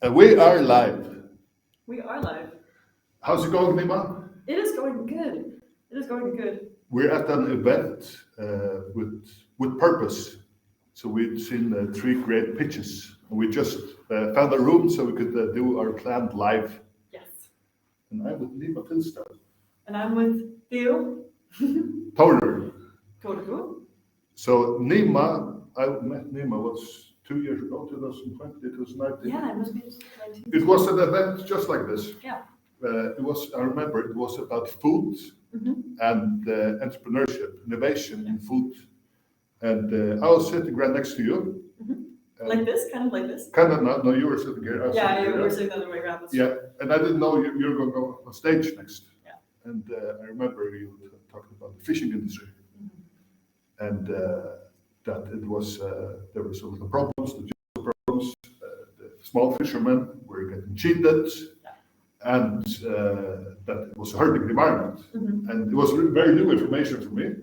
We are live. We are live. How's it going, Nima? It is going good. It is going good. We're at an event with purpose. So we've seen 3 great pitches. We just found a room so we could do our planned live. Yes. And I'm with Nima Tisdall. And I'm with Theo. Toner. Toner. So Nima, I met Nima was 2 years ago, 2020, 2019. Yeah, it must be 2019. It was an event just like this. Yeah. I remember it was about food and entrepreneurship, innovation in food. And I was sitting right next to you. Like this, kind of like this? Kind of not, no, you were sitting here. You were sitting the other way around. Yeah, and I didn't know you were going to go on stage next. Yeah. And I remember you talking about the fishing industry. And that it was, there were some of the problems, the problems, the small fishermen were getting cheated. And that it was hurting the environment. And it was very new information for me.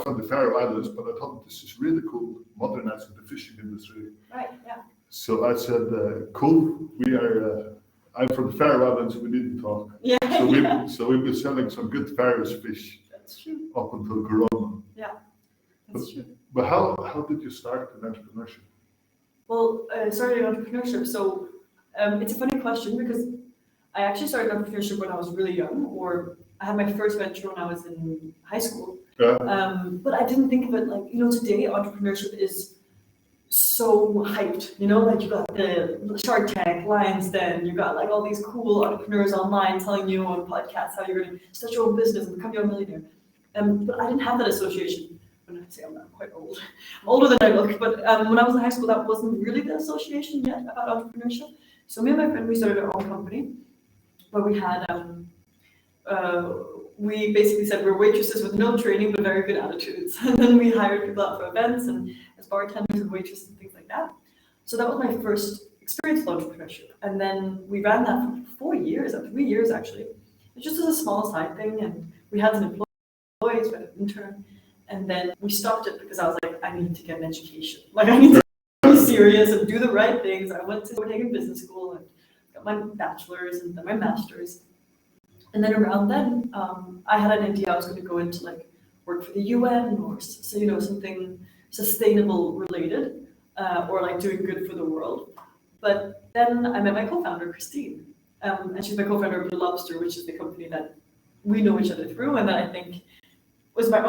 From the Faroe Islands, but I thought this is really cool, modernizing the fishing industry. Right, yeah. So I said, cool, I'm from the Faroe Islands, we need to talk. Yeah, So we've been selling some good Faroes fish. That's true. Up until Corona. Yeah, that's true. But how did you start in entrepreneurship? Well, I started in entrepreneurship, so it's a funny question because I actually started entrepreneurship when I was really young, or I had my first venture when I was in high school. Yeah. But I didn't think of it like, today entrepreneurship is so hyped, like you got the Shark Tank, Lions Den, you got like all these cool entrepreneurs online telling you on podcasts how you're going to start your own business and become your own millionaire. But I didn't have that association. When I say I'm not quite old, I'm older than I look, but when I was in high school, that wasn't really the association yet about entrepreneurship. So me and my friend, we started our own company where we had, we basically said we're waitresses with no training but very good attitudes. And then we hired people out for events and as bartenders and waitresses and things like that. So that was my first experience with entrepreneurship. And then we ran that for 4 years, or 3 years actually. It just was a small side thing, and we had some employees, we had an intern, and then we stopped it because I was like, I need to get an education. Like I need to be serious and do the right things. I went to Copenhagen Business School and got my bachelor's and then my master's. And then around then, I had an idea I was going to go into like work for the UN or something sustainable related or like doing good for the world. But then I met my co-founder, Christine, and she's my co-founder of Lobster, which is the company that we know each other through, and that I think was my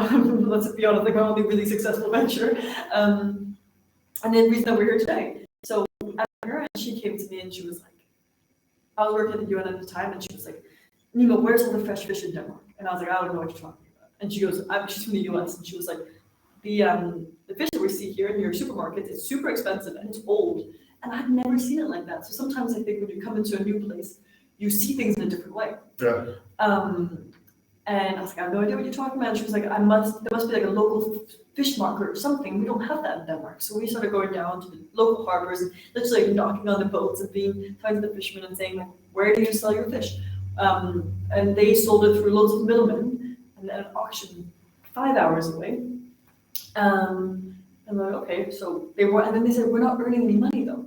let's be honest, like my only really successful venture. And then the reason that we're here today. So I met her, and she came to me, and she was like, I was working at the UN at the time, and she was like, Nima, where's all the fresh fish in Denmark? And I was like, I don't know what you're talking about. And she goes, she's from the US, and she was like, the fish that we see here in your supermarket is super expensive and it's old. And I've never seen it like that. So sometimes I think when you come into a new place, you see things in a different way. Yeah. And I was like, I have no idea what you're talking about. And she was like, there must be like a local fish market or something. We don't have that in Denmark. So we started going down to the local harbors and literally knocking on the boats and talking to the fishermen and saying, like, where do you sell your fish? And they sold it through loads of middlemen and at an auction 5 hours away. And we're like, okay, so and then they said, we're not earning any money though.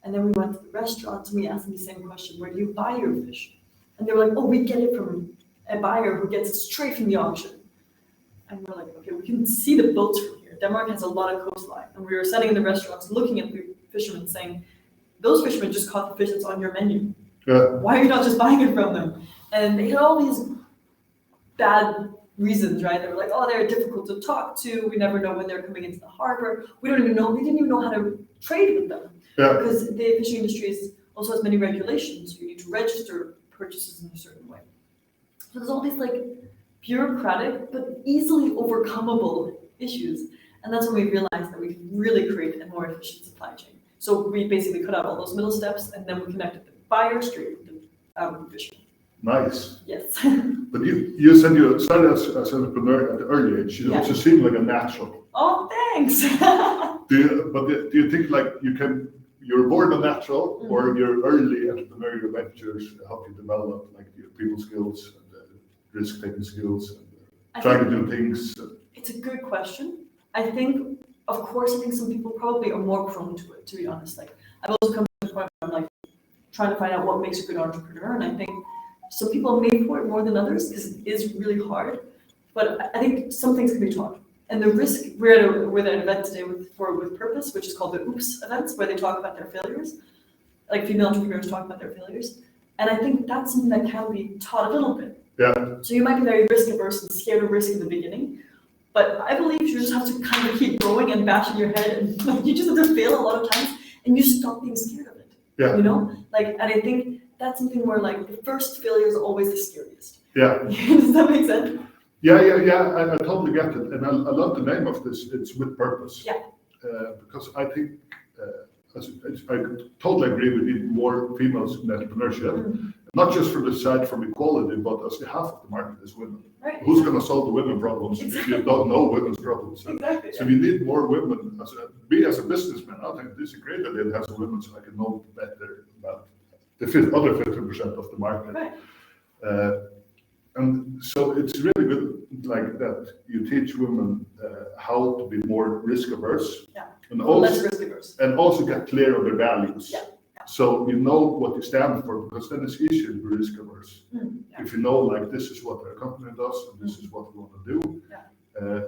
And then we went to the restaurants and we asked them the same question, where do you buy your fish? And they were like, oh, we get it from a buyer who gets it straight from the auction. And we're like, okay, we can see the boats from here. Denmark has a lot of coastline. And we were sitting in the restaurants looking at the fishermen saying, those fishermen just caught the fish that's on your menu. Yeah. Why are you not just buying it from them? And they had all these bad reasons, right? They were like, oh, they're difficult to talk to. We never know when they're coming into the harbor. We didn't even know how to trade with them. Yeah. Because the fishing industry also has many regulations. You need to register purchases in a certain way. So there's all these like bureaucratic but easily overcomable issues. And that's when we realized that we could really create a more efficient supply chain. So we basically cut out all those middle steps and then we connected the buyer straight with the fisherman. Nice. Yes. But you said you started as an entrepreneur at an early age. You also seem like a natural. Oh, thanks. Do you think like you're born a natural, or your early entrepreneurial ventures help you develop like your people skills and risk-taking skills and trying to do things? It's a good question. I think some people probably are more prone to it, to be honest. Like I've also come to the point where I'm like, trying to find out what makes a good entrepreneur. And I think some people are made for it more than others because it is really hard. But I think some things can be taught. And the risk, we're at an event today with Purpose, which is called the Oops events, where they talk about their failures, like female entrepreneurs talk about their failures. And I think that's something that can be taught a little bit. Yeah. So you might be very risk averse and scared of risk in the beginning, but I believe you just have to kind of keep going and bashing your head, and you just have to fail a lot of times, and you stop being scared of it. Yeah. You know, like, and I think that's something where like the first failure is always the scariest. Yeah. Does that make sense? Yeah. I totally get it, and I love the name of this. It's with purpose. Yeah. Because I think, I totally agree. We need more females in entrepreneurship, not just from the side from equality, but as half of the market is women. Right. Who's going to solve the women problems if you don't know women's problems? Exactly. So we need more women. As a businessman, I think this is a great idea to have some women so I can know better about the other 50% of the market. Right. And so it's really good like that. You teach women how to be more risk averse, and Less risk averse, and also get clear on their values. Yeah. So you know what you stand for, because then it's easier to be risk averse. If you know, like, this is what our company does and this is what we want to do.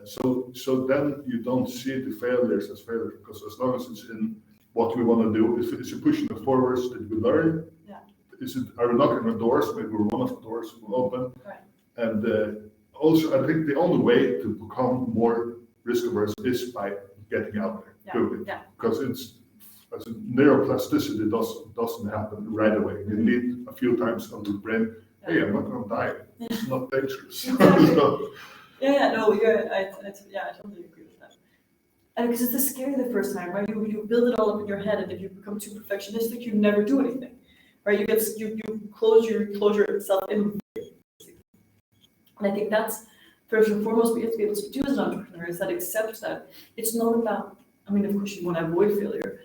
So then you don't see the failures as failures, because as long as it's in what we want to do, is it pushing it forwards, did we learn? Are we knocking on doors? Maybe we're one of the doors will open. Right. And also, I think the only way to become more risk averse is by getting out there, doing it. Because it's, as neuroplasticity doesn't happen right away. You need a few times on the brain. Hey, I'm not going to die. It's not dangerous. Exactly. No, I totally agree with that. And because it's scary the first time, right? You build it all up in your head, and if you become too perfectionistic, you never do anything, right? You close yourself in. And I think that's first and foremost what you have to be able to do as an entrepreneur, is that accept that it's not about, I mean, of course you want to avoid failure,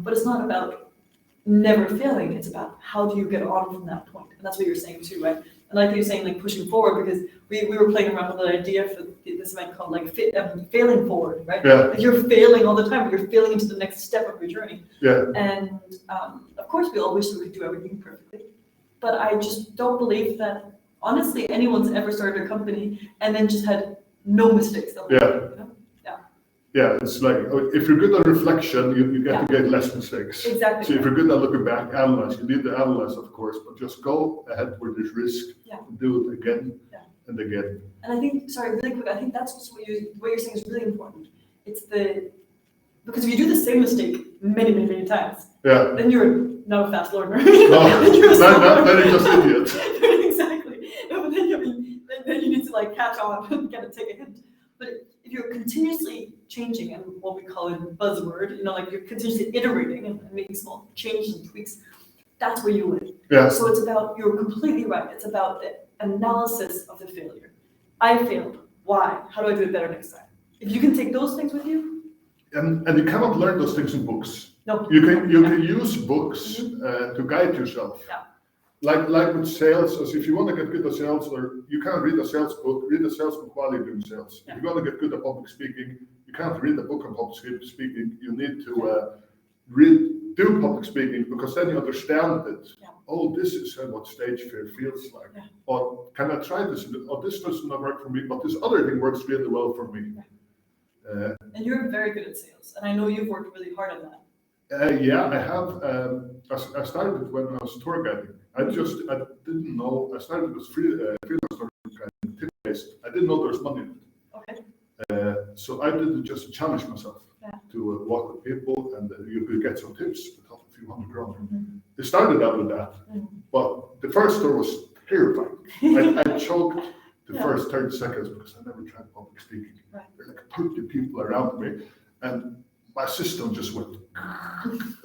but it's not about never failing. It's about how do you get on from that point. And that's what you're saying too, right? And like you're saying, like pushing forward, because we were playing around with an idea for this event called like failing forward, right? Like you're failing all the time, but you're failing into the next step of your journey. And of course we all wish that we could do everything perfectly, but I just don't believe that honestly anyone's ever started a company and then just had no mistakes. You know? Yeah, it's like, if you're good at reflection, you get to get less mistakes. Exactly. So if you're good at looking back, analyze. You need to analyze, of course, but just go ahead where there's risk. And do it again and again. And I think, sorry, really quick, I think that's also what you're saying is really important. It's because if you do the same mistake many times, then you're not a fast learner. Then you're just an idiot. Exactly. No, but then you need to like catch on and take a hint. But if you're continuously changing, and what we call it buzzword, like you're continuously iterating and making small changes and tweaks, that's where you win. So it's about, you're completely right, it's about the analysis of the failure. I failed. Why? How do I do it better next time? If you can take those things with you. And you cannot learn those things in books. No. You can use books to guide yourself. Like with sales, as if you want to get good at sales, or you can't read a sales book, read a sales book while you're doing sales. If you want to get good at public speaking, you can't read a book on public speaking. You need to do public speaking, because then you understand it. Oh, this is what stage fear feels like. Or can I try this? Oh, this does not work for me, but this other thing works really well for me. And you're very good at sales, and I know you've worked really hard on that. I have. I started when I was tour guiding. I didn't know. I started as freelance tour guiding, tip-based. I didn't know there was money in it. So I did it just to challenge myself to walk with people, and you could get some tips to help a few $100 grand. It started out with that, but the first tour was terrifying. I choked the first 30 seconds because I never tried public speaking. There were like 30 people around me, and my system just went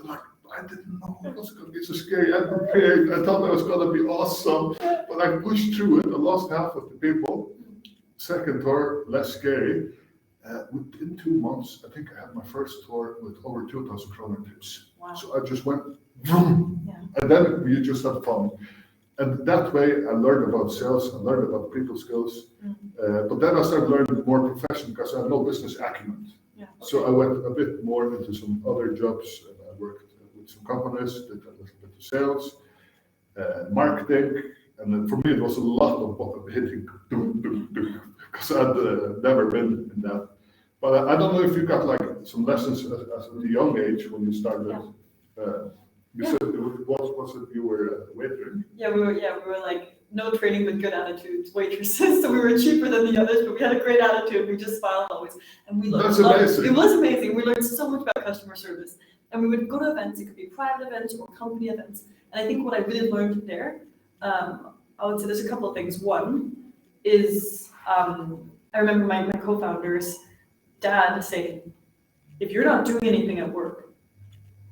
like, I didn't know it was going to be so scary. I prepared. I thought it was going to be awesome, but I pushed through it. I lost half of the people. Second tour, less scary. Within 2 months, I think I had my first tour with over 2,000 kroner tips. Wow. So I just went, vroom, and then you just had fun. And that way I learned about sales, I learned about people skills. But then I started learning more professional because I had no business acumen. So I went a bit more into some other jobs. I worked with some companies, did a little bit of sales, marketing, and then for me it was a lot of hitting, because I'd never been in that. But I don't know if you got like some lessons at a young age when you started. You said what was it you were waitering? Yeah, we were like no training but good attitude waitresses. So we were cheaper than the others, but we had a great attitude. We just smiled always, and we learned. That's amazing. It was amazing. We learned so much about customer service, and we would go to events. It could be private events or company events. And I think what I really learned there, I would say there's a couple of things. One is I remember my co-founder's dad saying, if you're not doing anything at work,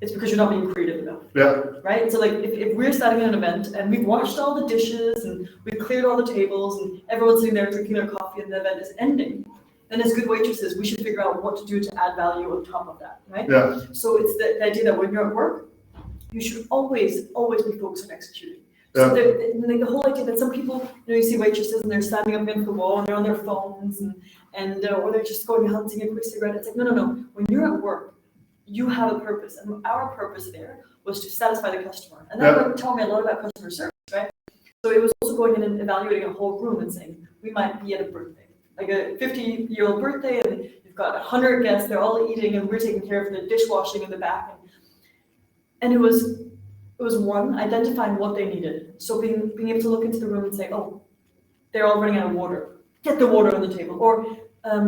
it's because you're not being creative enough. Yeah. Right? So like if we're starting an event and we've washed all the dishes and we've cleared all the tables and everyone's sitting there drinking their coffee and the event is ending, then as good waitresses, we should figure out what to do to add value on top of that, right? Yeah. So it's the idea that when you're at work, you should always be focused on executing. Yeah. So like the whole idea that some people, you see waitresses and they're standing up against the wall and they're on their phones and or they're just going hunting a quick cigarette. It's like, no. When you're at work, you have a purpose, and our purpose there was to satisfy the customer, and that would tell me a lot about customer service, right? So it was also going in and evaluating a whole room and saying, we might be at a birthday, like a 50-year-old birthday, and you've got 100 guests, they're all eating, and we're taking care of the dishwashing in the back, and it was one, identifying what they needed. So being able to look into the room and say, oh, they're all running out of water, get the water on the table, or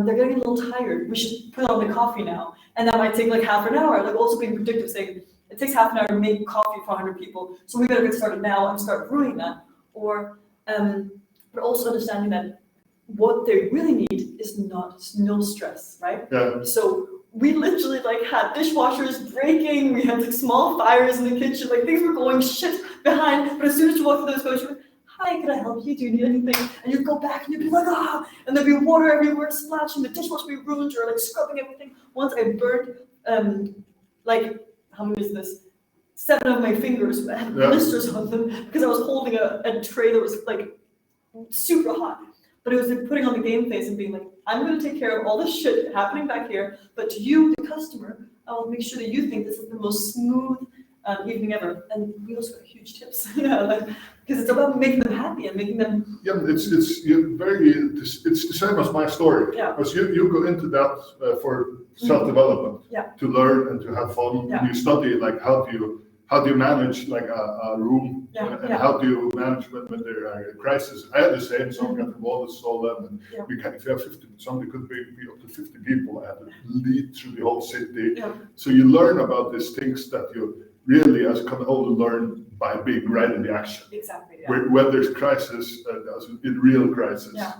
they're getting a little tired, we should put on the coffee now. And that might take like half an hour, like also being predictive, saying it takes half an hour to make coffee for 100 people, so we better get started now and start brewing that. Or, but also understanding that what they really need is no stress, right? Yeah. So we literally like had dishwashers breaking, we had like small fires in the kitchen, like things were going shit behind, but as soon as you walk through those doors, hi, can I help you? Do you need anything? And you'd go back and you'd be like, and there'd be water everywhere splashing, the dishwasher would be ruined, or like scrubbing everything. Once I burned, like, how many is this? 7 of my fingers, I had blisters on them because I was holding a tray that was like super hot. But it was like putting on the game face and being like, I'm going to take care of all this shit happening back here, but to you, the customer, I will make sure that you think this is the most smooth evening ever. And we also got huge tips, because it's about making them happy and making them. Yeah, it's the same as my story. Yeah. Because you go into that for self-development, to learn and to have fun. Yeah. And you study like how do you manage like a room, and how do you manage when there are a crisis. I had the same, some got involved, stolen, and if you have 50, somebody could be up to 50 people. I had to lead through the whole city. Yeah. So you learn about these things that you really can only learn by being right in the action. Exactly. Yeah. When there's crisis, in real crisis. Yeah.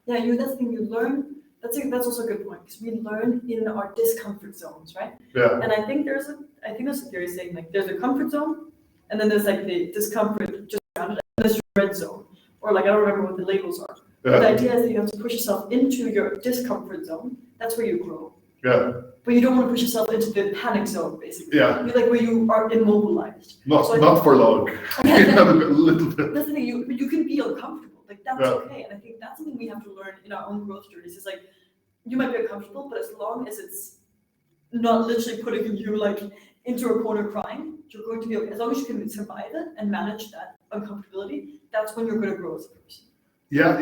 That's the thing you learn. That's also a good point, because we learn in our discomfort zones, right? Yeah. And I think there's a theory saying like there's a comfort zone, and then there's like the discomfort just around it, and there's your red zone, or like I don't remember what the labels are. Yeah. But the idea is that you have to push yourself into your discomfort zone. That's where you grow. Yeah. But you don't want to push yourself into the panic zone, basically. Yeah. You're like where you are immobilized. Not for long. A little bit. That's the thing. You can be uncomfortable. Like that's okay. And I think that's something we have to learn in our own growth journeys. Is like you might be uncomfortable, but as long as it's not literally putting you like into a corner crying, you're going to be okay. As long as you can survive it and manage that uncomfortability, that's when you're going to grow as a person. Yeah.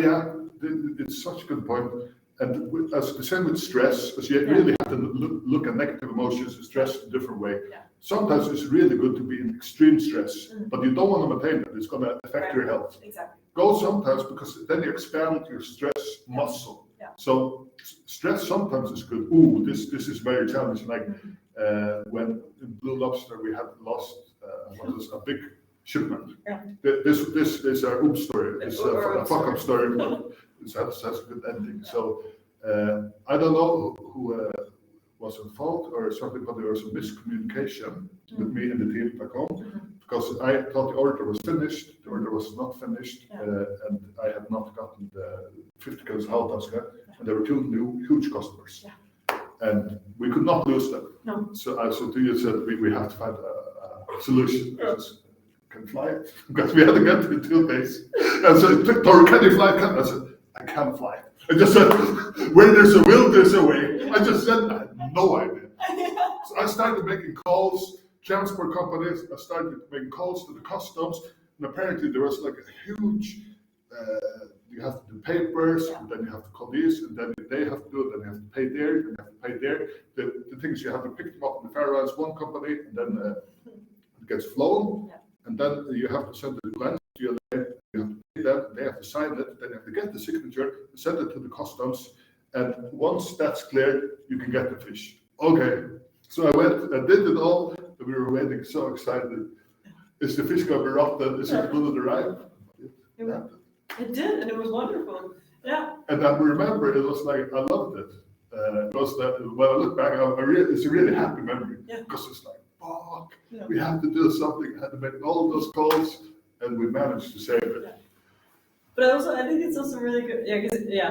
It's such a good point. And as the same with stress, because you really have to look at negative emotions and stress in a different way. Yeah. Sometimes it's really good to be in extreme stress, but you don't want to maintain it. It's going to affect your health. Exactly. Go sometimes, because then you expand your stress muscle. Yeah. So stress sometimes is good. This is very challenging. Like when in Blue Lobster we had lost a big shipment. Yeah. This is a oops story. It's a fuck up story. That's a good ending. Yeah. So I don't know who was at fault or something, but there was a miscommunication with me and the team back home, because I thought the order was finished, the order was not finished, and I had not gotten the 50 kilos halvdagsre, and there were 2 huge customers, and we could not lose them. No. So to you said we have to find a solution. Yeah. Can fly it, because we had to get to 2 days. And so Tor, can you fly? I said, I can't fly. I just said, where there's a will, there's a way. I just said, I had no idea. So I started making calls transport companies. I started making calls to the customs, and apparently there was like a huge. You have to do papers, and then you have to call this, and then they have to do it, then you have to pay there, and you have to pay there. The thing is, you have to pick them up in the Faroe one company, and then it gets flown, and then you have to send the documents to your name, you have to pay them, they have to sign it, then you have to get the signature, send it to the customs, and once that's cleared, you can get the fish. Okay, so I went, I did it all, and we were waiting, so excited. Is the fish going to be rough then? Is it going to arrive? It did, and it was wonderful. Yeah. And I remember it was like, I loved it. It was that, when I look back, it's a really happy memory. Because it's like, fuck, we had to do something, had to make all those calls, and we managed to save it. But also, I think it's also really good.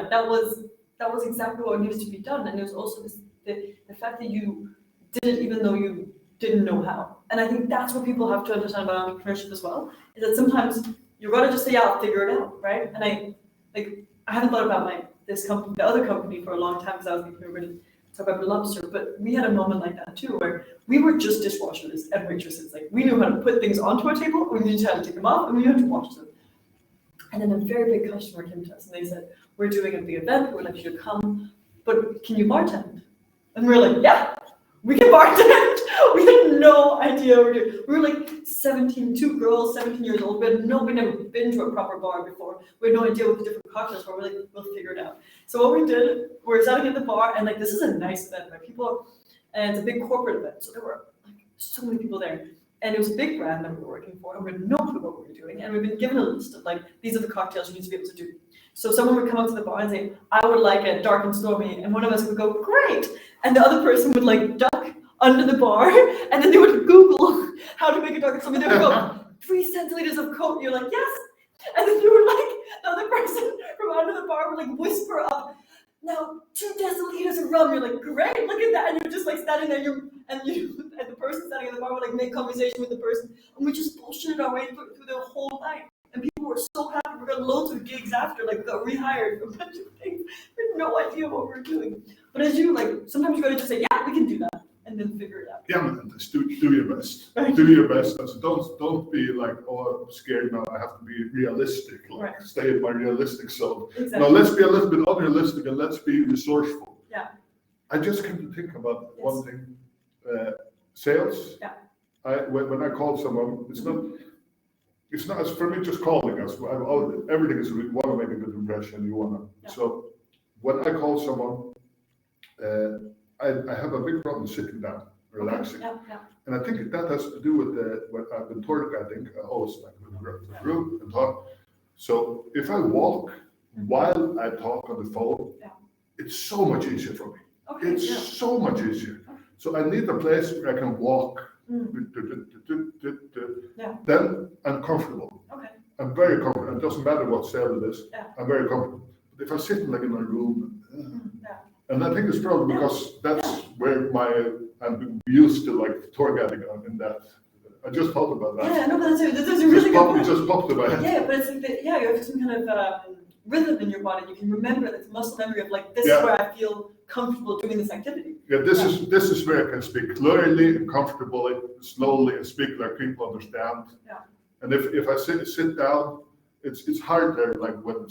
That was exactly what needed to be done. And it was also the fact that you did it even though you didn't know how. And I think that's what people have to understand about entrepreneurship as well, is that sometimes you gotta just say, yeah, I'll figure it out, right? And I haven't thought about this company, the other company, for a long time, because I was thinking we were going to talk about Lobster, but we had a moment like that too, where we were just dishwashers and waitresses. Like, we knew how to put things onto a table, we knew how to take them off, and we knew how to wash them. And then a very big customer came to us and they said, we're doing a big event, we'd like you to come, but can you bartend? And we were like, yeah, we can bartend. We had no idea what we were doing. We were like 2 girls, 17 years old. We'd never been to a proper bar before. We had no idea what the different cocktails were. We're like, we'll figure it out. So what we did, we're sitting at the bar, and like, this is a nice event, right? People, and it's a big corporate event. So there were like so many people there. And it was a big brand that we were working for, and we had no clue what we were doing. And we've been given a list of like, these are the cocktails you need to be able to do. So someone would come up to the bar and say, I would like a dark and stormy. And one of us would go, great. And the other person would like duck under the bar, and then they would Google how to make a dark and stormy. They would go, 3 centiliters of Coke. You're like, yes. And then you were like, the other person from under the bar would like whisper up, now 2 deciliters of rum. You're like, great, look at that. And you're just like standing there, and the person standing in the bar would like make conversation with the person. And we just bullshitted our way through the whole night. And people were so happy. We got loads of gigs after, like, we got rehired for a bunch of things. We had no idea what we were doing. But as you, like, sometimes you gotta just say, yeah, we can do that, and then figure it out. Yeah, man, just do your best. Do your best. So don't be like, oh, I'm scared now. I have to be realistic. Like, stay in my realistic zone. Exactly. No, let's be a little bit unrealistic and let's be resourceful. Yeah. I just came to think about one thing. Sales. Yeah. When I call someone, it's not for me just calling us. Everything is, you want to make a good impression. You want to. Yeah. So when I call someone, I have a big problem sitting down, relaxing. Okay. Yeah. And I think that has to do with what I've been told. I think I always like with the group and talk. So if I walk while I talk on the phone, it's so much easier for me. Okay. It's so much easier. Okay. So I need a place where I can walk. Then I'm comfortable. Okay. I'm very comfortable. It doesn't matter what sale it is. Yeah. I'm very comfortable. But if I sit like in my room, and I think it's probably because that's where I'm used to like tour guiding in that. I just thought about that. Yeah, no, but that's a really good point. It just popped in my head. Yeah, but it's like you have some kind of rhythm in your body. You can remember the muscle memory of like, this is where I feel comfortable doing this activity. Yeah, this is where I can speak clearly and comfortably, slowly, and speak like people understand. Yeah. And if I sit down, it's harder. Like when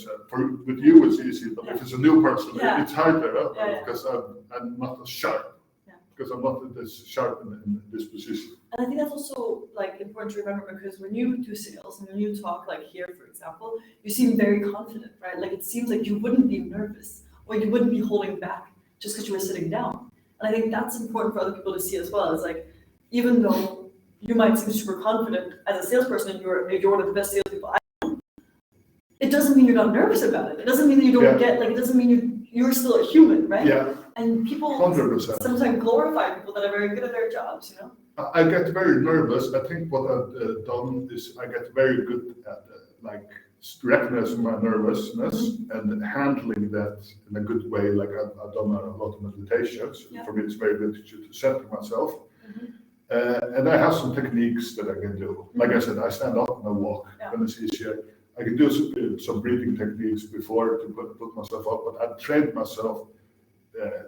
with you it's easy, but if it's a new person, it's harder because I'm not as sharp. Yeah. Because I'm not as sharp in this position. And I think that's also like important to remember, because when you do sales and when you talk like here, for example, you seem very confident, right? Like it seems like you wouldn't be nervous or you wouldn't be holding back just because you were sitting down. And I think that's important for other people to see as well. It's like, even though you might seem super confident as a salesperson, and you're one of the best salespeople I know, it doesn't mean you're not nervous about it. It doesn't mean that you don't it doesn't mean you're still a human, right? Yeah. And people 100%. Sometimes glorify people that are very good at their jobs, you know? I get very nervous. I think what I've done is I get very good at recognizing my nervousness and handling that in a good way. Like I've done a lot of meditations. Yeah. For me, it's very good to center myself. Mm-hmm. And I have some techniques that I can do. Like I said, I stand up and I walk when it's easier. I can do some breathing techniques before to put myself up, but I've trained myself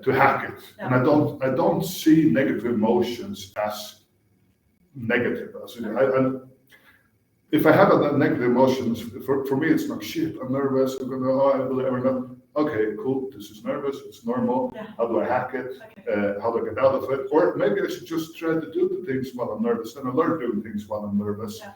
to hack it. Yeah. And I don't see negative emotions as negative. If I have a negative emotions, for me it's like shit. I'm nervous. I'm gonna. Oh, I will ever not. Okay, cool. This is nervous. It's normal. Yeah. How do I hack it? Okay. How do I get out of it? Or maybe I should just try to do the things while I'm nervous, and I learn doing things while I'm nervous. Yeah.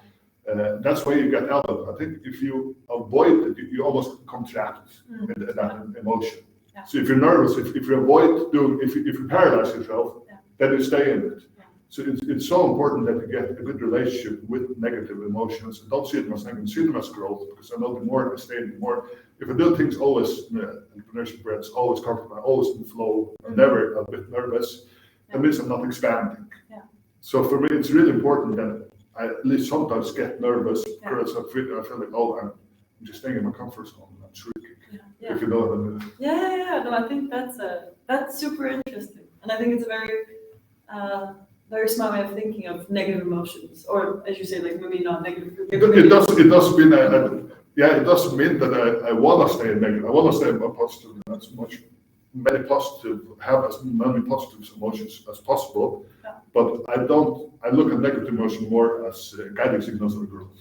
That's why you get out of it. I think if you avoid it, you almost become trapped in that emotion. Yeah. So if you're nervous, if you avoid doing, if you paralyze yourself, then you stay in it. Yeah. So it's so important that you get a good relationship with negative emotions. And don't see them as negative, see them as growth. Because I know the more I stay, the more, if I do things always, entrepreneurship breads, always comfortable, always in the flow, I'm never a bit nervous, that means I'm not expanding. Yeah. So for me, it's really important that I at least sometimes get nervous because I feel like, oh, I'm just staying in my comfort zone. I'm shrinking. Yeah. If you know what I mean. Yeah. No, I think that's super interesting, and I think it's a very smart way of thinking of negative emotions, or as you say, like maybe not negative. It doesn't mean it doesn't mean that I want to stay in negative. I want to stay in positive as much. Have as many positive emotions as possible, but I look at negative emotion more as guiding signals of growth.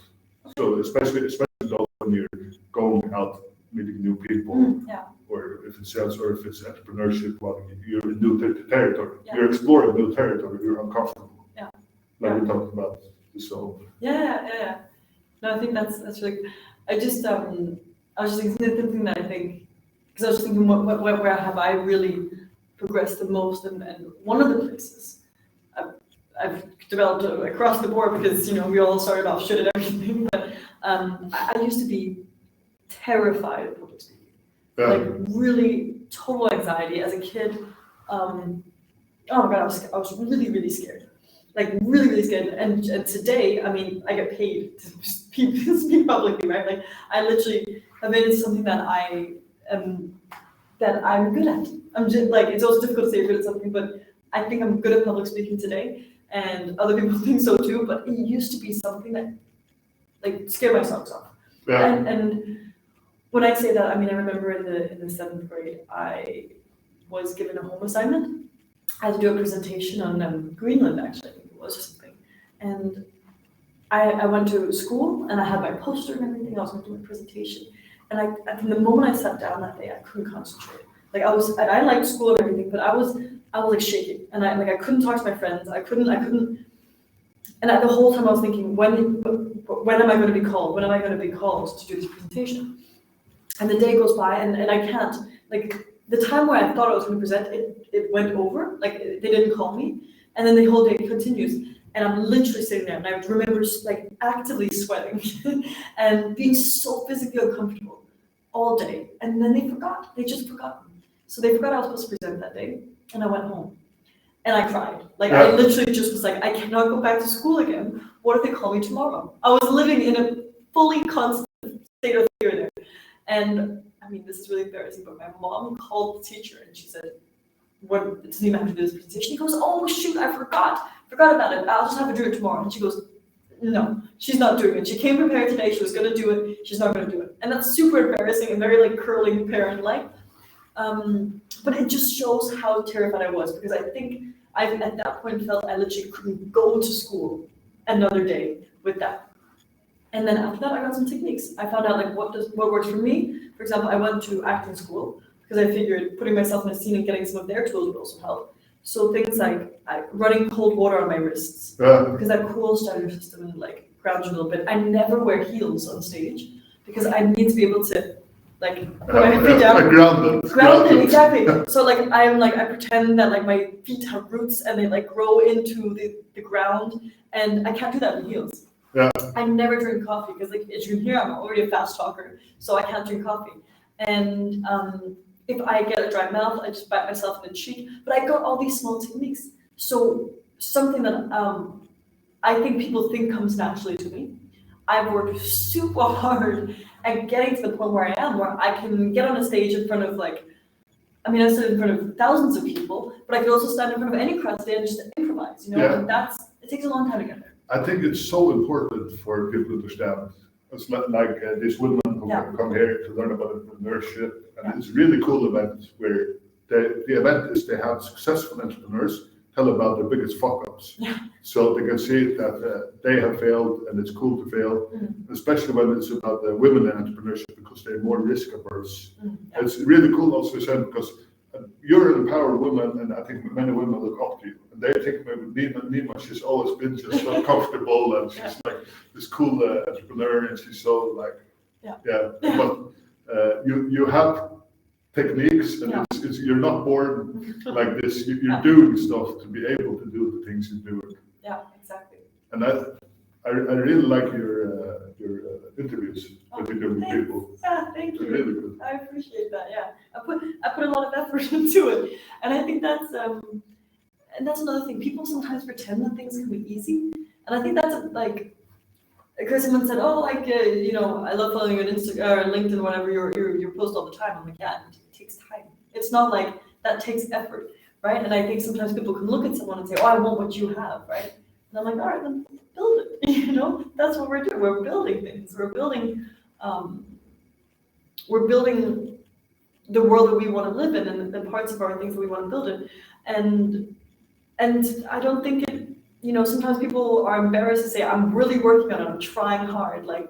So especially though when you're going out meeting new people, or if it's sales or if it's entrepreneurship, well, you're in new territory. Yeah. You're exploring new territory. You're uncomfortable. Yeah. Like we talked about. So. Yeah. No, I think that's really. I was just thinking that I think. Because I was thinking, where have I really progressed the most? And one of the places I've developed across the board, because we all started off shit at everything. But I used to be terrified of public speaking, like really total anxiety as a kid. Oh my god, I was really, really scared, like really, really scared. And today, I mean, I get paid to speak publicly, right? Like I literally have made it something that that I'm good at. I'm just like, it's also difficult to say you're good at something, but I think I'm good at public speaking today, and other people think so too. But it used to be something that like scared my socks off. Yeah. And when I say that, I mean I remember in the 7th grade, I was given a home assignment. I had to do a presentation on Greenland, actually, I think it was, or something. And I went to school and I had my poster and everything. I was going to do my presentation. And from the moment I sat down that day, I couldn't concentrate. Like I liked school and everything, but I was like shaking, and I couldn't talk to my friends. I couldn't. And the whole time I was thinking, when am I going to be called? When am I going to be called to do this presentation? And the day goes by, and I can't. Like the time where I thought I was going to present, it went over. Like they didn't call me, and then the whole day continues. And I'm literally sitting there, and I remember like actively sweating and being so physically uncomfortable all day. And then they forgot. They just forgot. So they forgot I was supposed to present that day, and I went home. And I cried. Like I literally just was like, I cannot go back to school again. What if they call me tomorrow? I was living in a fully constant state of fear there. And I mean, this is really embarrassing, but my mom called the teacher and she said, "What does Nima have to do this presentation?" He goes, "Oh shoot, I forgot about it. I'll just have to do it tomorrow." And she goes, "No, she's not doing it. She came prepared today. She was going to do it. She's not going to do it." And that's super embarrassing and very like curling parent-like. But it just shows how terrified I was, because I think I at that point felt I literally couldn't go to school another day with that. And then after that, I got some techniques. I found out like what works for me. For example, I went to acting school because I figured putting myself in a scene and getting some of their tools would also help. So things like running cold water on my wrists, because that cools down your system and like grounds you a little bit. I never wear heels on stage because I need to be able to like put my feet down. Grounded, exactly. So like I pretend that like my feet have roots and they like grow into the ground, and I can't do that with heels. Yeah. I never drink coffee because like as you can hear, I'm already a fast talker, so I can't drink coffee. And if I get a dry mouth, I just bite myself in the cheek. But I got all these small techniques. So something that I think people think comes naturally to me. I've worked super hard at getting to the point where I am, where I can get on a stage in front of like, I mean, I stood in front of thousands of people, but I could also stand in front of any crowd today and just improvise, you know, and it takes a long time to get there. I think it's so important for people to understand. It's not like these women who come here to learn about entrepreneurship, and it's a really cool event where the event is they have successful entrepreneurs tell about their biggest fuck-ups. Yeah. so they can see that they have failed and it's cool to fail, especially when it's about the women in entrepreneurship because they're more risk averse. It's really cool also because you're an empowered woman, and I think many women look up to you. And they think maybe Nima, she's always been just so comfortable, and she's like this cool entrepreneur, and she's so like, but you have techniques, and you're not born like this. You're doing stuff to be able to do the things you do. Yeah, exactly. And I really like your interviews that you do with people. Yeah, thank you. They're really good. I appreciate that. Yeah, I put a lot of effort into it, and I think that's another thing. People sometimes pretend that things can be easy, and I think that's like. Because someone said, "Oh, like I love following you on Instagram or LinkedIn, whatever. You post all the time." I'm like, "Yeah, it takes time. It's not like that takes effort, right?" And I think sometimes people can look at someone and say, "Oh, I want what you have," right? And I'm like, "All right, then build it." That's what we're doing. We're building things. We're building the world that we want to live in, and the parts of our things that we want to build in, and I don't think it. Sometimes people are embarrassed to say, I'm really working on it, I'm trying hard. Like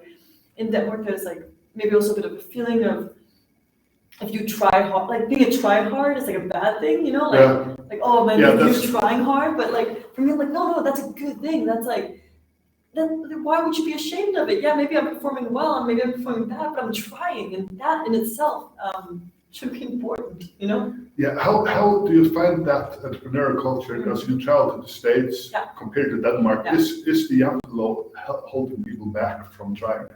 in Denmark, there's like maybe also a bit of a feeling of if you try hard, like being a try hard is like a bad thing, like, oh man, you're trying hard. But like for me, I'm like, no, that's a good thing. That's like, then why would you be ashamed of it? Yeah, maybe I'm performing well and maybe I'm performing bad, but I'm trying. And that in itself should be important, Yeah, how do you find that entrepreneurial culture as you travel to the States compared to Denmark? Is the law holding people back from trying?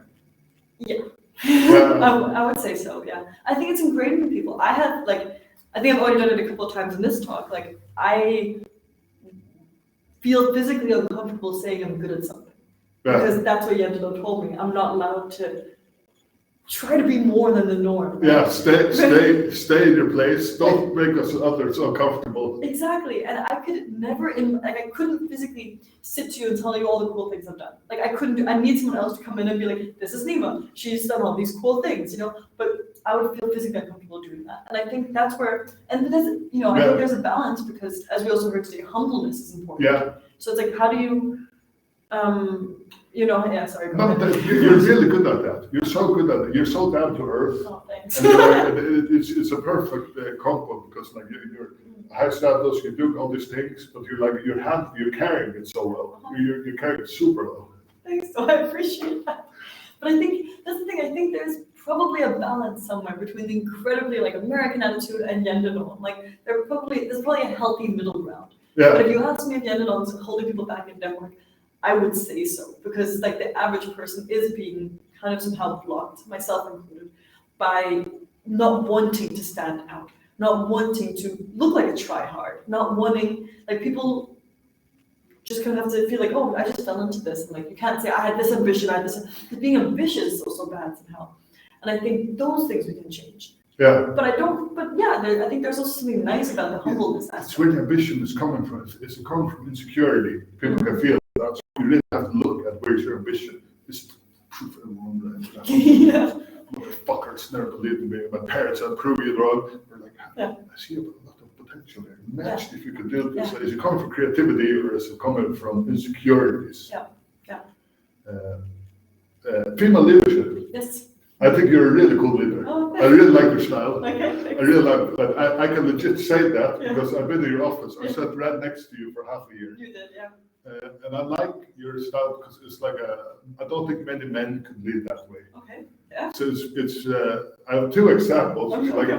Yeah. I would say so, yeah. I think it's ingrained in people. I think I've already done it a couple of times in this talk. Like, I feel physically uncomfortable saying I'm good at something. Yeah. Because that's what Jendela told me. I'm not allowed to try to be more than the norm. Right? Yeah, stay in your place. Don't make us others uncomfortable. Exactly, and I could never, I couldn't physically sit to you and tell you all the cool things I've done. Like I couldn't I need someone else to come in and be like, this is Nima. She's done all these cool things, But I would feel physically uncomfortable doing that, and I think that's where, and there's, I think there's a balance because, as we also heard today, humbleness is important. Yeah. So it's like, how do you? Sorry. No, you're really good at that. You're so good at it. You're so down to earth. Oh, thanks. And it's a perfect combo because like you're high status, you do all these things, but you're carrying it so well. You're carrying it super well. Thanks. So I appreciate that. But I think that's the thing. I think there's probably a balance somewhere between the incredibly like American attitude and Jendela. Like there's probably a healthy middle ground. Yeah. But if you ask me if Jendela is holding people back in Denmark, I would say so, because like the average person is being kind of somehow blocked, myself included, by not wanting to stand out, not wanting to look like a try-hard, not wanting, like people just kind of have to feel like, oh, I just fell into this, and like you can't say I had this ambition, because being ambitious is also bad somehow, and I think those things we can change. Yeah. But I think there's also something nice about the humbleness aspect. It's where the ambition is coming from. It's coming from insecurity. People can feel that. So you really have to look at where's your ambition. It's proof everyone. Yeah. Motherfuckers never believed in me. My parents had proved you wrong. We're like, I see a lot of potential there. Imagine if you could do this. Is it coming from creativity or is it coming from insecurities? Yeah. Female leadership. Yes. I think you're a really cool leader. Oh, I really like your style. Okay, thanks. I really like that. I can legit say that because I've been in your office. I sat right next to you for half a year. You did, yeah. And I like your style because it's like I don't think many men could lead that way. Okay, yeah. So it's I have two examples. It's like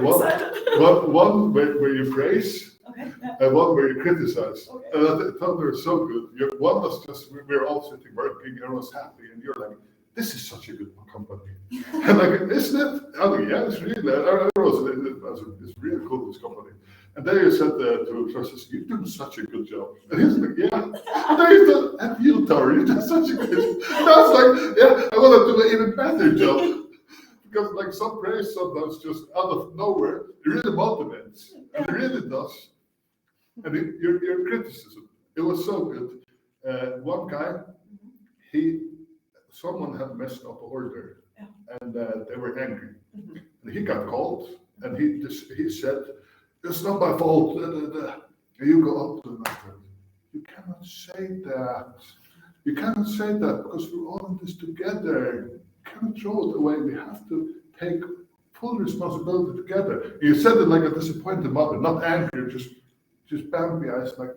one where you praise, and one where you criticize. Okay. And I thought they were so good. One was just, we were all sitting working, everyone's happy, and you're like, this is such a good company. And like, isn't it? I mean, yeah, it's really, it's really cool, this company. And then you said to Francis, you're doing such a good job. And he's like, yeah. And then you said, and you, Tori, you're doing such a good job. And I was like, yeah, I want to do an even better job. Because like some praise sometimes just out of nowhere, it really motivates. And it really does. And your criticism, it was so good. One guy, someone had messed up the order, and they were angry. Mm-hmm. And he got called, and he said, "It's not my fault." And you go up to him after, you cannot say that. You cannot say that because we're all in this together. You cannot throw it away. We have to take full responsibility together. You said it like a disappointed mother, not angry, just Bambi eyes, like,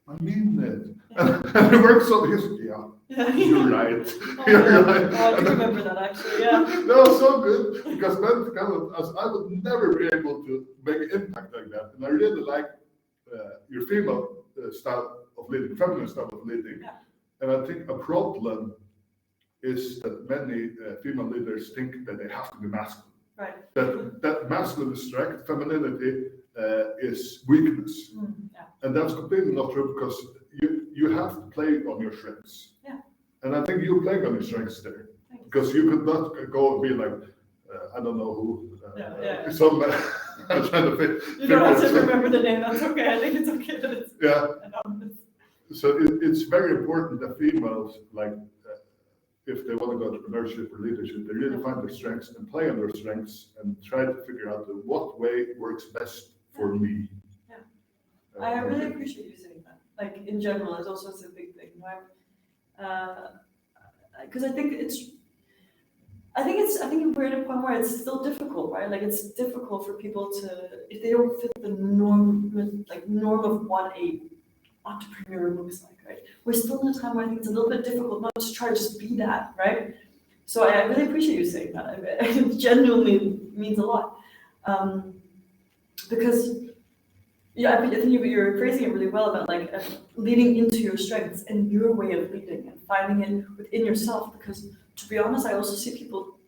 I mean it. And it works so easy. Yeah, you're right. You're right. Oh, I do remember that actually, yeah. That was so good because then as I would never be able to make an impact like that. And I really like your female style of leading, feminine style of leading. Yeah. And I think a problem is that many female leaders think that they have to be masculine. Right. That masculine is strength, femininity is weakness. Yeah. And that's completely not true because you have to play on your strengths. Yeah. And I think you're playing on your strengths there. Thanks. Because you could not go and be like, I don't know who, some, I'm trying to think. You don't have to remember the name, that's okay. I think it's okay that it's anonymous. So it's very important that females, like, if they want to go entrepreneurship or leadership, they really find their strengths and play on their strengths and try to figure out what way works best for me. Yeah. I really appreciate you saying that. Like in general, it's also a big thing, right? Because I think we're at a point where it's still difficult, right? Like it's difficult for people to, if they don't fit the norm of what a entrepreneur looks like, right? We're still in a time where I think it's a little bit difficult not to try to just be that, right? So I really appreciate you saying that. It genuinely means a lot. Because I think you're phrasing it really well about like leading into your strengths and your way of leading and finding it within yourself. Because to be honest, I also see people,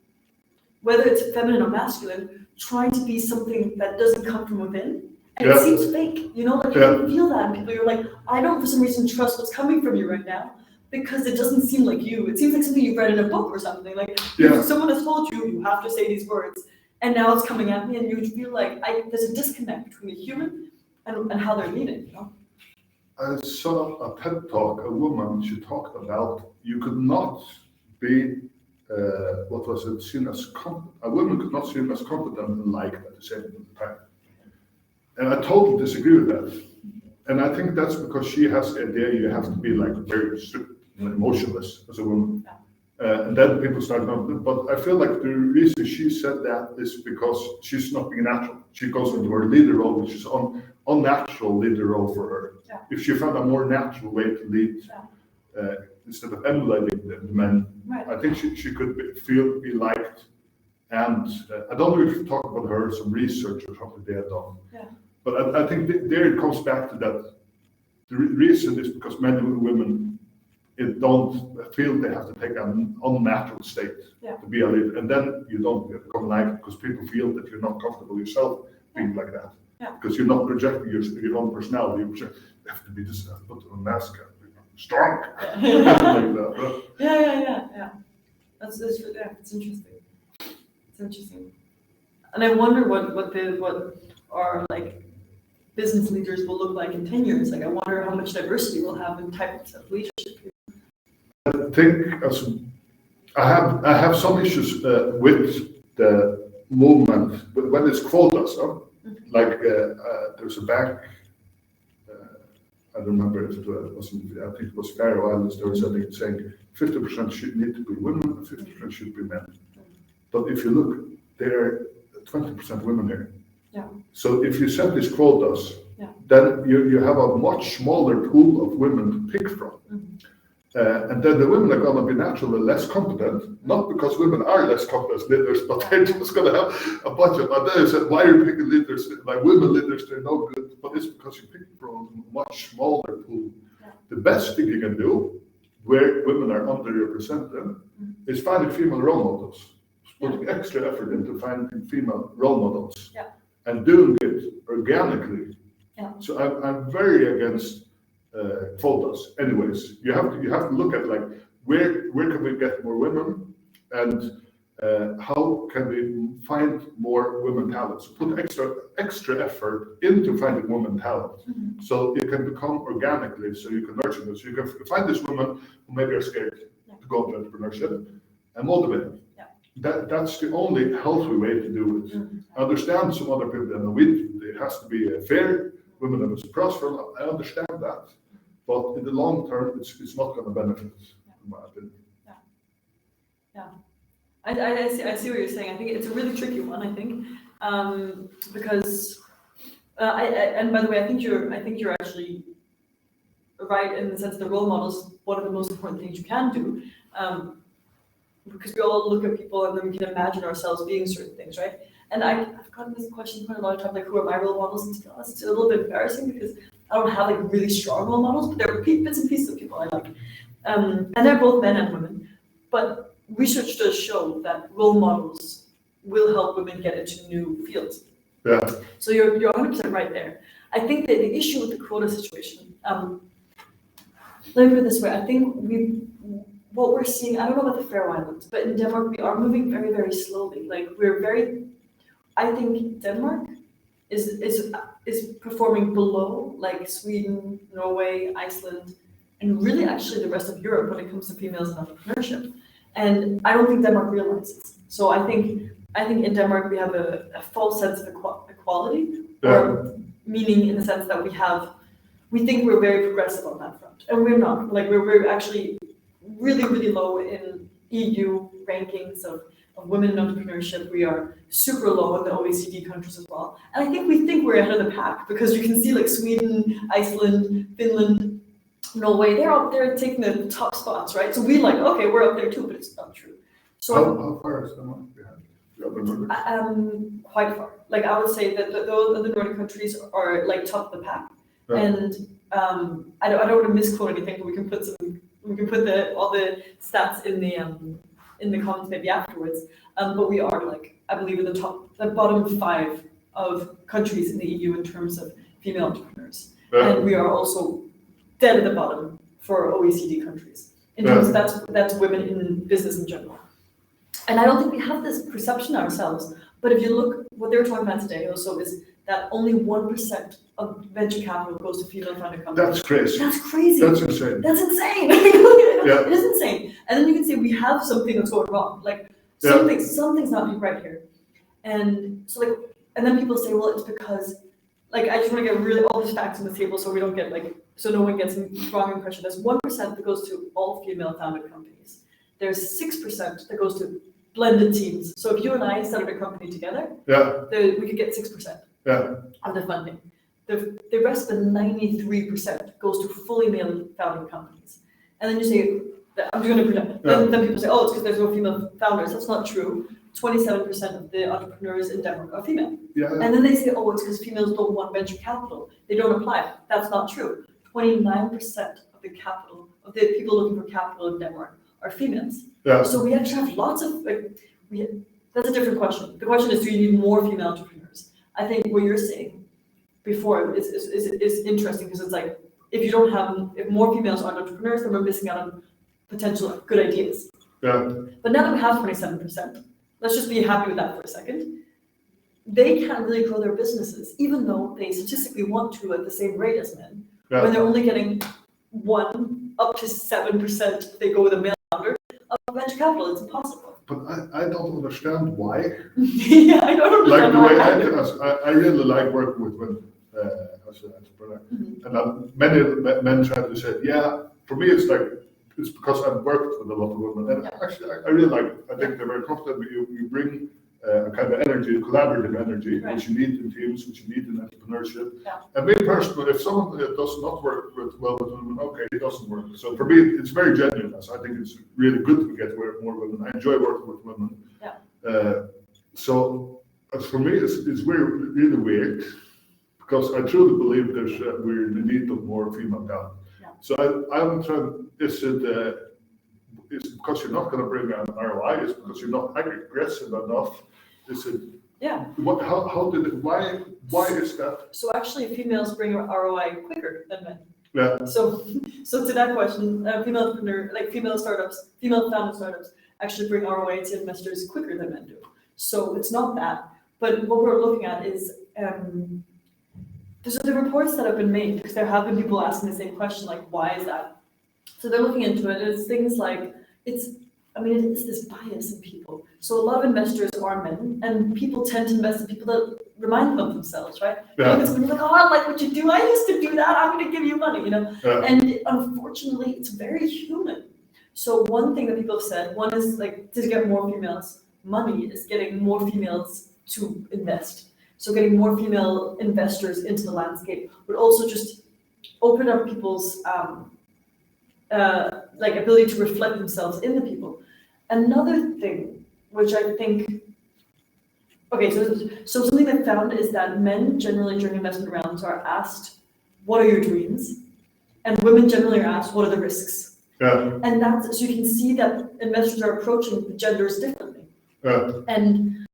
whether it's feminine or masculine, trying to be something that doesn't come from within. And it seems fake, you know, like you can feel that in people. You're like, I don't for some reason trust what's coming from you right now because it doesn't seem like you. It seems like something you've read in a book or something. Like if someone has told you, you have to say these words, and now it's coming at me, and you feel like there's a disconnect between the human and how they're leading, you know? I saw a TED talk, a woman, she talked about you could not be, seen as a woman could not seem as competent and liked at the same time. And I totally disagree with that. And I think that's because she has the idea you have to be like very strict and emotionless as a woman. And then people start not, but I feel like the reason she said that is because she's not being natural. She goes into her leader role, which is unnatural leader role for her. Yeah. If she found a more natural way to lead, instead of emulating the men, I think she could be liked. And I don't know if you talk about her, some research or something they had done. Yeah. But I think there it comes back to that. The reason is because men and women don't feel they have to take an unnatural state to be a leader. And then you don't become like, because people feel that you're not comfortable yourself being like that. Yeah. Because you're not projecting your own personality. You have to be this, put on a mask, strong. Yeah. That's it's interesting. It's interesting. And I wonder what our like business leaders will look like in 10 years. Like I wonder how much diversity we'll have in types of leadership. I think I have some issues with the movement when it's quotas. Like there's a bank. I don't remember if it wasn't. I think it was Faroe Islands. There was something saying 50% should need to be women and 50% should be men. But if you look, there are 20% women here. Yeah. So if you set these quotas, then you have a much smaller pool of women to pick from. And then the women are going to be naturally less competent, not because women are less competent as leaders, but they're just going to have a bunch of, and then you said, why are you picking leaders, like women leaders, they're no good, but it's because you pick from a much smaller pool. The best thing you can do, where women are underrepresented, is finding female role models, putting extra effort into finding female role models, and doing it organically. So I'm very against quotas. Anyways, you have to look at like where can we get more women, and how can we find more women talents? Put extra effort into finding women talent, so it can become organically. So you can nurture them. So you can find this woman who maybe are scared to go into entrepreneurship and motivate them. That's the only healthy way to do it. I understand some other people, and it has to be fair. Women have a prosper. I understand that. but in the long term, it's not going to benefit, in my opinion. I see what you're saying. I think it's a really tricky one. I think because and by the way, I think you're actually right in the sense that role models one of the most important things you can do, because we all look at people and then we can imagine ourselves being certain things, right? And I've gotten this question quite a lot of times, like, who are my role models? And to be honest, it's a little bit embarrassing because I don't have like really strong role models, but there are bits and pieces of people I like, and they're both men and women. But research does show that role models will help women get into new fields. Yeah. So you're 100% right there. I think that the issue with the quota situation, let me put it this way, I think what we're seeing, I don't know about the Faroe Islands, but in Denmark, we are moving very, very slowly. Like I think Denmark is performing below like Sweden, Norway, Iceland, and really actually the rest of Europe when it comes to females in entrepreneurship. And I don't think Denmark realizes. So I think in Denmark we have a false sense of equality, or meaning in the sense that we think we're very progressive on that front, and we're not. Like we're actually really, really low in EU rankings of women in entrepreneurship. We are super low in the OECD countries as well. And I think we're ahead of the pack because you can see like Sweden, Iceland, Finland, Norway, they're up there taking the top spots, right? So we like, okay, we're up there too, but it's not true. So how far is Denmark behind? Quite far. Like I would say that the Nordic countries are like top of the pack. Yeah. And I don't want to misquote anything, but we can put all the stats in the comments maybe afterwards. But we are like, I believe in the bottom 5 of countries in the EU in terms of female entrepreneurs. Yeah. And we are also dead at the bottom for OECD countries in terms of that's women in business in general. And I don't think we have this perception ourselves, but if you look, what they were talking about today also is that only 1% of venture capital goes to female-founded companies. That's crazy. That's crazy. That's insane. That's insane. Yeah. It is insane. And then you can say we have something that's going wrong. Like something's not right here. And so like, and then people say, well, it's because, like, I just want to get really all these facts on the table so we don't get like, so no one gets a wrong impression. There's 1% that goes to all female-founded companies. There's 6% that goes to blended teams. So if you and I started a company together, we could get 6% of the funding. The rest of the 93% goes to fully male-founded companies. And then you say, I'm just going to pretend. Then people say, oh, it's because there's no female founders. That's not true. 27% of the entrepreneurs in Denmark are female. Yeah. And then they say, oh, it's because females don't want venture capital. They don't apply. That's not true. 29% of the capital, of the people looking for capital in Denmark are females. Yeah. So we actually have lots of, that's a different question. The question is, do you need more female entrepreneurs? I think what you're saying before is interesting because it's like, if more females aren't entrepreneurs, then we're missing out on potential good ideas. Yeah. But now that we have 27%, let's just be happy with that for a second. They can't really grow their businesses, even though they statistically want to at the same rate as men. Yeah. When they're only getting 1 up to 7%, if they go with a male founder of venture capital. It's impossible. But I don't understand why. Yeah, I don't understand. Like the way I really like working with women as an entrepreneur. Mm-hmm. And many men try to say, yeah, for me it's because I've worked with a lot of women. And actually, I really like it. I think they're very comfortable. You bring a kind of energy, collaborative energy, which you need in teams, which you need in entrepreneurship. Yeah. And me personally, if someone does not work well with women, okay, it doesn't work. So for me, it's very genuine. So I think it's really good to get more women. I enjoy working with women. Yeah. So for me, it's really weird because I truly believe we're in the need of more female talent. Yeah. So I'm trying. Is because you're not going to bring an ROI? Is because you're not aggressive enough? Is it? Yeah. What? How did it? Why is that? So actually, females bring ROI quicker than men. Yeah. So to that question, female entrepreneur, like female founded startups, actually bring ROI to investors quicker than men do. So it's not that. But what we're looking at is there's the reports that have been made because there have been people asking the same question, like why is that? So they're looking into it. It's things like I mean, it's this bias in people. So a lot of investors are men, and people tend to invest in people that remind them of themselves, right? Yeah. Look at someone, like, oh, I like what you do. I used to do that. I'm going to give you money, you know? Yeah. And unfortunately, it's very human. So one thing that people have said, one is like to get more females. Money is getting more females to invest. So getting more female investors into the landscape would also just open up people's like ability to reflect themselves in the people. Another thing, which I think, okay, so something I've found is that men generally during investment rounds are asked, what are your dreams? And women generally are asked, what are the risks? Yeah. And that's, so you can see that investors are approaching the genders differently. Yeah. And